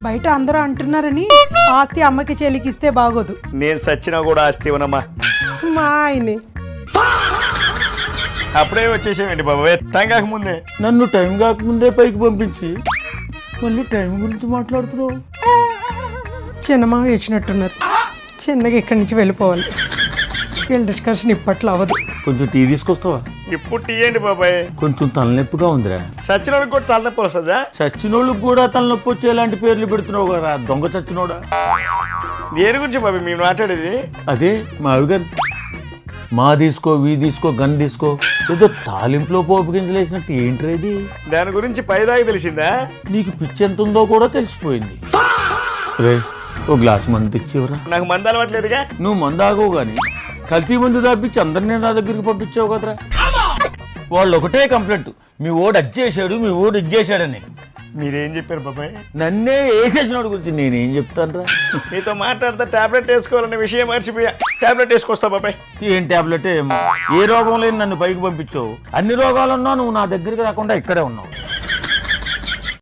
బయట అందరూ అంటున్నారని ఆస్తి అమ్మకి చెల్లికిస్తే బాగోదు. నేను సచ్చినా కూడా ఆస్తి ఇవ్వనమ్మా. మా ఆయనే అప్పుడే వచ్చేసేయండి బాబాయ్, టైం కాకముందే. నన్ను టైం కాకముందే పైకి పంపించి మళ్ళీ టైం గురించి మాట్లాడుతున్నావు. చిన్నమ్మ ఇచ్చినట్టున్నారు, చిన్నగా ఇక్కడి నుంచి వెళ్ళిపోవాలి. వీళ్ళ డిస్కషన్ ఇప్పట్లో అవ్వదు. కొంచెం టీ తీసుకొస్తావా? ఇప్పుడు తీయండి బాబాయ్. కొంచెం తలనొప్పిగా ఉందిరా. సచిన వాళ్ళకి కూడా తలనొప్పి వస్తుందా? చచ్చినోళ్ళకి కూడా తలనొప్పి వచ్చే ఎలాంటి పేర్లు పెడుతున్నావు కదా దొంగ చచ్చినోడా. దేని గురించి బాబాయ్ మీరు మాట్లాడేది? అదే మా అవిగారు మా తీసుకో వీ తీసుకో గన్ తీసుకో ఏదో తాలింపులో పోపు గింజలు వేసినట్టు ఏంట్రా ఇది? దాని గురించి పైదాకా తెలిసిందా? నీకు పిచ్చి ఎంత ఉందో కూడా తెలిసిపోయింది. రే ఓ గ్లాస్ మందు తెచ్చివరా. నాకు మంద అలవాట్లేదుగా. నువ్వు మందు ఆగవు కానీ కల్తీ మందు దాపించి అందరినీ నా దగ్గరికి పంపించావు కదరా. వాళ్ళు ఒకటే కంప్లైంట్, మీ ఓడు అది చేశాడు మీ ఓడు ఇది చేశాడని. మీరేం చెప్పారు బాబాయ్? నన్నే వేసేసినోడి గురించి నేనేం చెప్తాను రా. మీతో మాట్లాడితే టాబ్లెట్ వేసుకోవాలనే విషయం మర్చిపోయా. టాబ్లెట్ వేసుకొస్తా బాబాయ్. ఏం టాబ్లెట్ ఏమో, ఏ రోగం లేని నన్ను పైకి పంపించావు. అన్ని రోగాలున్నా నువ్వు నా దగ్గరికి రాకుండా ఇక్కడే ఉన్నావు.